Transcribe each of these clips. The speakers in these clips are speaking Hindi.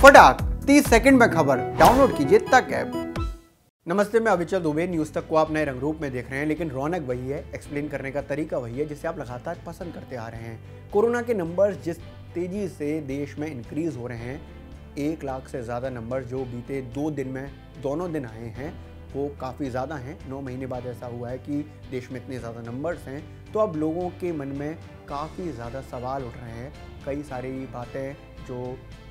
फटाक 30 सेकंड में खबर डाउनलोड कीजिए तक ऐप। नमस्ते, मैं अविचल दुबे। न्यूज़ तक को आप नए रंग रूप में देख रहे हैं, लेकिन रौनक वही है, एक्सप्लेन करने का तरीका वही है जिसे आप लगातार पसंद करते आ रहे हैं। कोरोना के नंबर्स जिस तेजी से देश में इंक्रीज हो रहे हैं, 1 लाख से ज़्यादा नंबर जो बीते 2 दिन में दोनों दिन आए हैं वो काफ़ी ज़्यादा हैं। 9 महीने बाद ऐसा हुआ है कि देश में इतने ज़्यादा नंबर्स हैं, तो अब लोगों के मन में काफ़ी ज़्यादा सवाल उठ रहे हैं। कई सारी बातें जो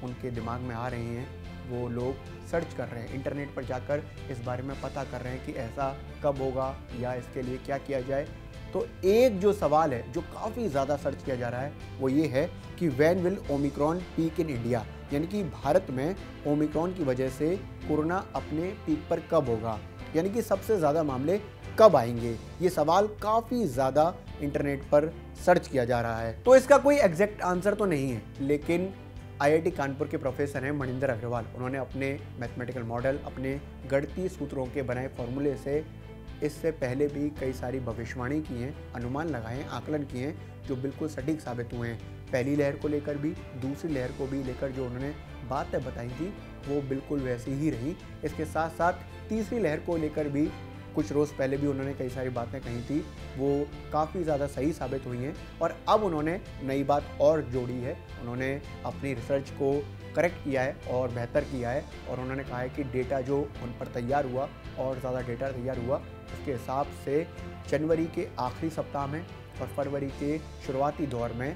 उनके दिमाग में आ रही हैं वो लोग सर्च कर रहे हैं, इंटरनेट पर जाकर इस बारे में पता कर रहे हैं कि ऐसा कब होगा या इसके लिए क्या किया जाए। तो एक जो सवाल है जो काफ़ी ज़्यादा सर्च किया जा रहा है वो ये है कि when will Omicron peak in India, यानी कि भारत में ओमिक्रॉन की वजह से कोरोना अपने पीक पर कब होगा, यानी कि सबसे ज़्यादा मामले कब आएंगे। ये सवाल काफ़ी ज़्यादा इंटरनेट पर सर्च किया जा रहा है। तो इसका कोई एग्जैक्ट आंसर तो नहीं है, लेकिन आईआईटी कानपुर के प्रोफेसर हैं मणिंदर अग्रवाल। उन्होंने अपने मैथमेटिकल मॉडल, अपने गणितीय सूत्रों के बनाए फॉर्मूले से इससे पहले भी कई सारी भविष्यवाणी की हैं, अनुमान लगाए हैं, आकलन किए हैं जो बिल्कुल सटीक साबित हुए हैं। पहली लहर को लेकर भी, दूसरी लहर को भी लेकर जो उन्होंने बातें बताई थी वो बिल्कुल वैसी ही रही। इसके साथ साथ तीसरी लहर को लेकर भी कुछ रोज़ पहले भी उन्होंने कई सारी बातें कही थी, वो काफ़ी ज़्यादा सही साबित हुई हैं। और अब उन्होंने नई बात और जोड़ी है, उन्होंने अपनी रिसर्च को करेक्ट किया है और बेहतर किया है। और उन्होंने कहा है कि डेटा जो उन पर तैयार हुआ और ज़्यादा डेटा तैयार हुआ, उसके हिसाब से जनवरी के आखिरी सप्ताह में और फरवरी के शुरुआती दौर में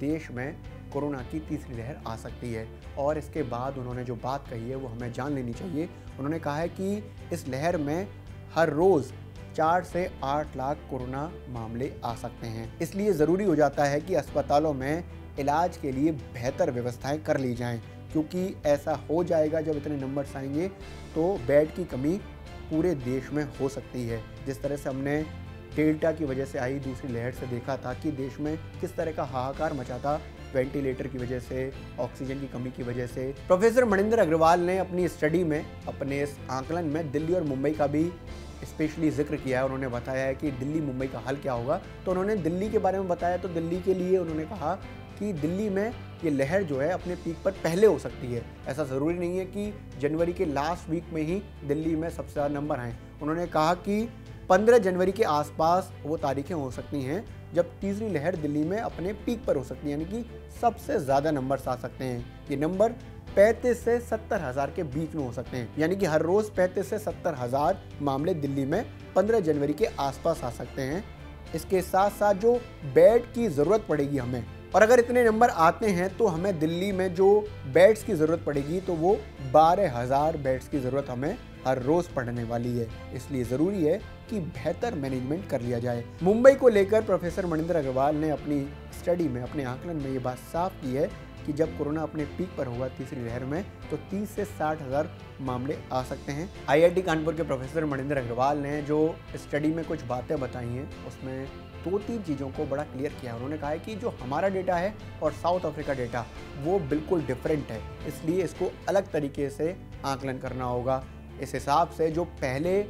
देश में कोरोना की तीसरी लहर आ सकती है। और इसके बाद उन्होंने जो बात कही है वो हमें जान लेनी चाहिए। उन्होंने कहा है कि इस लहर में हर रोज़ 4 से 8 लाख कोरोना मामले आ सकते हैं। इसलिए ज़रूरी हो जाता है कि अस्पतालों में इलाज के लिए बेहतर व्यवस्थाएं कर ली जाएं, क्योंकि ऐसा हो जाएगा जब इतने नंबर्स आएंगे तो बेड की कमी पूरे देश में हो सकती है। जिस तरह से हमने डेल्टा की वजह से आई दूसरी लहर से देखा था कि देश में किस तरह का हाहाकार मचा था वेंटिलेटर की वजह से, ऑक्सीजन की कमी की वजह से। प्रोफेसर मणिंदर अग्रवाल ने अपनी स्टडी में, अपने इस आकलन में दिल्ली और मुंबई का भी स्पेशली जिक्र किया है। उन्होंने बताया है कि दिल्ली मुंबई का हल क्या होगा। तो उन्होंने दिल्ली के बारे में बताया, तो दिल्ली के लिए उन्होंने कहा कि दिल्ली में ये लहर जो है अपने पीक पर पहले हो सकती है। ऐसा ज़रूरी नहीं है कि जनवरी के लास्ट वीक में ही दिल्ली में सबसे ज़्यादा नंबर आएँ। उन्होंने कहा कि 15 जनवरी के आसपास वो तारीखें हो सकती हैं जब तीसरी लहर दिल्ली में अपने पीक पर हो सकती है, यानी कि सबसे ज़्यादा नंबर्स आ सकते हैं। ये नंबर 35 से 70 हज़ार के बीच में हो सकते हैं, यानी कि हर रोज़ 35 से 70 हज़ार मामले दिल्ली में 15 जनवरी के आसपास आ सकते हैं। इसके साथ साथ जो बेड की ज़रूरत पड़ेगी हमें, और अगर इतने नंबर आते हैं तो हमें दिल्ली में जो बेड्स की ज़रूरत पड़ेगी तो वो 12,000 बेड्स की ज़रूरत हमें हर रोज़ पड़ने वाली है। इसलिए ज़रूरी है कि बेहतर मैनेजमेंट कर लिया जाए। मुंबई को लेकर प्रोफेसर मणिंदर अग्रवाल ने अपनी स्टडी में, अपने आकलन में ये बात साफ की है कि जब कोरोना अपने पीक पर होगा तीसरी लहर में, तो 30 से 60 हज़ार मामले आ सकते हैं। आईआईटी कानपुर के प्रोफेसर मणिंदर अग्रवाल ने जो स्टडी में कुछ बातें बताई हैं उसमें 2-3 चीज़ों को बड़ा क्लियर किया। उन्होंने कहा है कि जो हमारा डेटा है और साउथ अफ्रीका डेटा वो बिल्कुल डिफरेंट है, इसलिए इसको अलग तरीके से आकलन करना होगा। इस हिसाब से जो पहले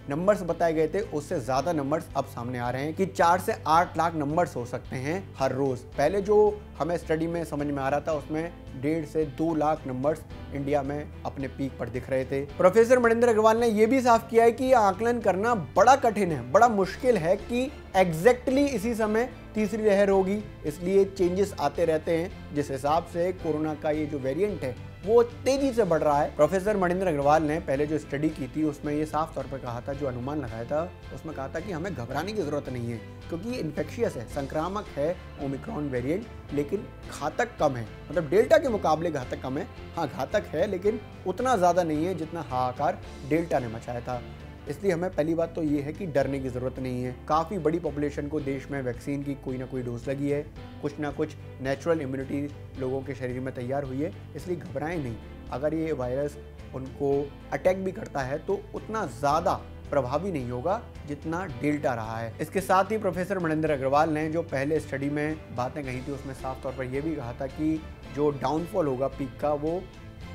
नंबर्स बताए गए थे उससे ज़्यादा नंबर्स अब सामने आ रहे हैं कि 4 से 8 लाख नंबर्स हो सकते हैं हर रोज़। पहले जो हमें स्टडी में समझ में आ रहा था उसमें 1.5 से 2 लाख नंबर्स इंडिया में अपने पीक पर दिख रहे थे। प्रोफेसर मणिंदर अग्रवाल ने यह भी साफ किया है कि आकलन करना बड़ा कठिन है, बड़ा मुश्किल है कि एग्जैक्टली इसी समय तीसरी लहर होगी, इसलिए चेंजेस आते रहते हैं। जिस हिसाब से कोरोना का ये जो वेरिएंट है वो तेजी से बढ़ रहा है। प्रोफेसर मणिंदर अग्रवाल ने पहले जो स्टडी की थी उसमें ये साफ तौर पर कहा था, जो अनुमान लगाया था उसमें कहा था कि हमें घबराने की ज़रूरत नहीं है, क्योंकि ये इन्फेक्शियस है, संक्रामक है ओमिक्रॉन वेरिएंट, लेकिन घातक कम है। मतलब डेल्टा के मुकाबले घातक कम है। हाँ, घातक है लेकिन उतना ज़्यादा नहीं है जितना हाहाकार डेल्टा ने मचाया था। इसलिए हमें पहली बात तो ये है कि डरने की ज़रूरत नहीं है। काफ़ी बड़ी पॉपुलेशन को देश में वैक्सीन की कोई ना कोई डोज लगी है, कुछ ना कुछ नेचुरल इम्यूनिटी लोगों के शरीर में तैयार हुई है, इसलिए घबराएं नहीं। अगर ये वायरस उनको अटैक भी करता है तो उतना ज़्यादा प्रभावी नहीं होगा जितना डेल्टा रहा है। इसके साथ ही प्रोफेसर मणिंदर अग्रवाल ने जो पहले स्टडी में बातें कही थी उसमें साफ तौर पर यह भी कहा था कि जो डाउनफॉल होगा पीक का वो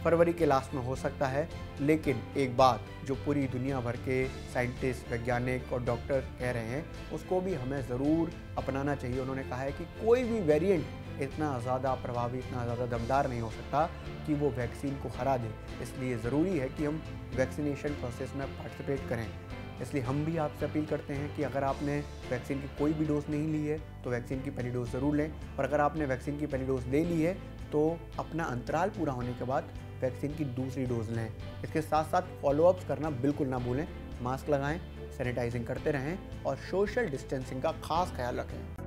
फरवरी के लास्ट में हो सकता है। लेकिन एक बात जो पूरी दुनिया भर के साइंटिस्ट, वैज्ञानिक और डॉक्टर कह रहे हैं उसको भी हमें ज़रूर अपनाना चाहिए। उन्होंने कहा है कि कोई भी वेरिएंट इतना ज़्यादा प्रभावी, इतना ज़्यादा दमदार नहीं हो सकता कि वो वैक्सीन को हरा दे। इसलिए ज़रूरी है कि हम वैक्सीनेशन प्रोसेस में पार्टिसिपेट करें। इसलिए हम भी आपसे अपील करते हैं कि अगर आपने वैक्सीन की कोई भी डोज नहीं ली है तो वैक्सीन की पहली डोज ज़रूर लें, और अगर आपने वैक्सीन की पहली डोज ले ली है तो अपना अंतराल पूरा होने के बाद वैक्सीन की दूसरी डोज लें। इसके साथ साथ फॉलोअप्स करना बिल्कुल ना भूलें। मास्क लगाएं, सैनिटाइजिंग करते रहें और सोशल डिस्टेंसिंग का खास ख्याल रखें।